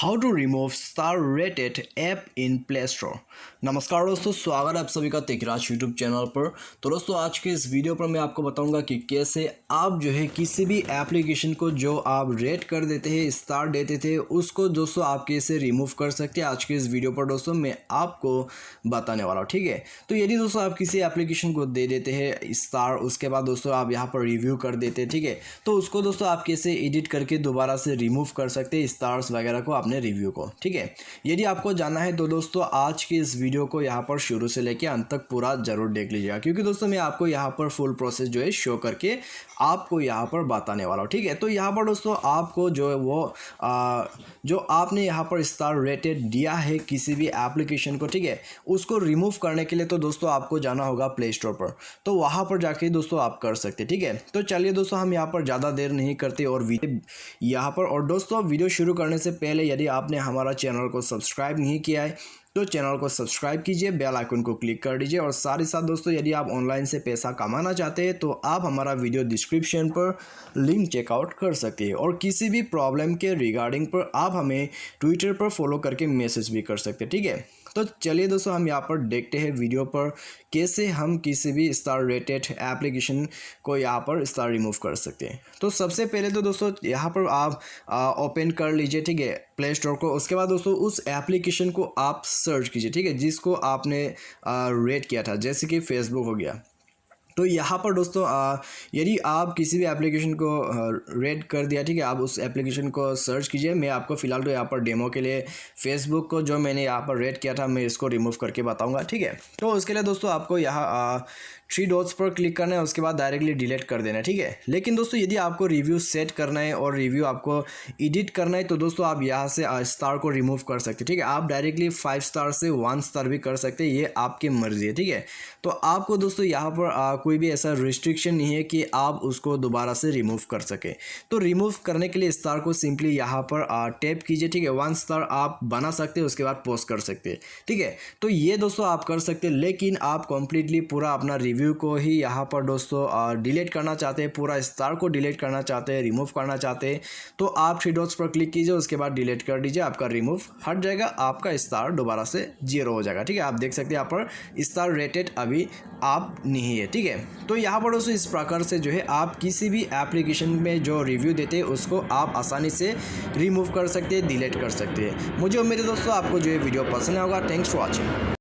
How to remove star rated app in Play Store. नमस्कार दोस्तों, स्वागत है आप सभी का तेकराज यूट्यूब चैनल पर। तो दोस्तों आज के इस वीडियो पर मैं आपको बताऊंगा कि कैसे आप जो है किसी भी एप्लीकेशन को जो आप रेट कर देते हैं, स्टार देते थे, उसको दोस्तों आप कैसे रिमूव कर सकते हैं। आज के इस वीडियो पर दोस्तों मैं आपको बताने वाला हूँ, ठीक है। तो यदि दोस्तों आप किसी एप्लीकेशन को दे देते हैं स्टार, उसके बाद दोस्तों आप यहाँ पर रिव्यू कर देते हैं, ठीक है, तो उसको दोस्तों आप कैसे एडिट करके दोबारा से रिमूव कर सकते हैं स्टार्स वगैरह को अपने रिव्यू को, ठीक है। यदि आपको जानना है तो दोस्तों आज की इस वीडियो को यहाँ पर शुरू से लेकर अंत तक पूरा जरूर देख लीजिएगा, क्योंकि दोस्तों मैं आपको यहाँ पर फुल प्रोसेस जो है शो करके आपको यहाँ पर बताने वाला हूँ, ठीक है। तो यहाँ पर दोस्तों आपको जो है वो जो आपने यहाँ पर स्टार रेटेड दिया है किसी भी एप्लीकेशन को, ठीक है, उसको रिमूव करने के लिए तो दोस्तों आपको जाना होगा प्ले स्टोर पर। तो वहाँ पर जाके दोस्तों आप कर सकते हैं, ठीक है। तो चलिए दोस्तों हम यहाँ पर ज़्यादा देर नहीं करते और वीडियो यहाँ पर, और दोस्तों वीडियो शुरू करने से पहले यदि आपने हमारा चैनल को सब्सक्राइब नहीं किया है तो चैनल को सब्सक्राइब कीजिए, बेल आइकन को क्लिक कर दीजिए। और साथ ही साथ दोस्तों यदि आप ऑनलाइन से पैसा कमाना चाहते हैं तो आप हमारा वीडियो डिस्क्रिप्शन पर लिंक चेकआउट कर सकते हैं। और किसी भी प्रॉब्लम के रिगार्डिंग पर आप हमें ट्विटर पर फॉलो करके मैसेज भी कर सकते हैं, ठीक है। तो चलिए दोस्तों हम यहाँ पर देखते हैं वीडियो पर कैसे हम किसी भी स्टार रेटेड एप्लीकेशन को यहाँ पर स्टार रिमूव कर सकते हैं। तो सबसे पहले तो दोस्तों यहाँ पर आप ओपन कर लीजिए, ठीक है, प्ले स्टोर को। उसके बाद दोस्तों उस एप्लीकेशन को आप सर्च कीजिए, ठीक है, जिसको आपने रेट किया था, जैसे कि फेसबुक हो गया। तो यहाँ पर दोस्तों यदि आप किसी भी एप्लीकेशन को रेट कर दिया, ठीक है, आप उस एप्लीकेशन को सर्च कीजिए। मैं आपको फ़िलहाल तो यहाँ पर डेमो के लिए फेसबुक को जो मैंने यहाँ पर रेट किया था मैं इसको रिमूव करके बताऊँगा, ठीक है। तो उसके लिए दोस्तों आपको यहाँ 3 डॉट्स पर क्लिक करना है, उसके बाद डायरेक्टली डिलीट कर देना है, ठीक है। लेकिन दोस्तों यदि आपको रिव्यू सेट करना है और रिव्यू आपको एडिट करना है तो दोस्तों आप यहाँ से स्टार को रिमूव कर सकते हैं, ठीक है। आप डायरेक्टली 5 स्टार से 1 स्टार भी कर सकते हैं, ये आपकी मर्जी है, ठीक है। तो आपको दोस्तों यहाँ पर कोई भी ऐसा रिस्ट्रिक्शन नहीं है कि आप उसको दोबारा से रिमूव कर सके। तो रिमूव करने के लिए स्टार को सिंपली यहाँ पर टैप कीजिए, ठीक है। 1 स्टार आप बना सकते हैं, उसके बाद पोस्ट कर सकते हैं, ठीक है। तो ये दोस्तों आप कर सकते हैं, लेकिन आप कंप्लीटली पूरा अपना रिव्यू को ही यहाँ पर दोस्तों डिलीट करना चाहते हैं, पूरा स्टार को डिलीट करना चाहते हैं, रिमूव करना चाहते हैं, तो आप 3 डॉट्स पर क्लिक कीजिए, उसके बाद डिलीट कर दीजिए, आपका रिमूव हट जाएगा, आपका स्टार दोबारा से 0 हो जाएगा, ठीक है। आप देख सकते हैं यहाँ पर स्टार रेटेड अभी आप नहीं है, ठीक है। तो यहाँ पर दोस्तों इस प्रकार से जो है आप किसी भी एप्लीकेशन में जो रिव्यू देते हैं उसको आप आसानी से रिमूव कर सकते हैं, डिलीट कर सकते हैं। मुझे उम्मीद है दोस्तों आपको जो ये वीडियो पसंद आएगा। Thanks for watching.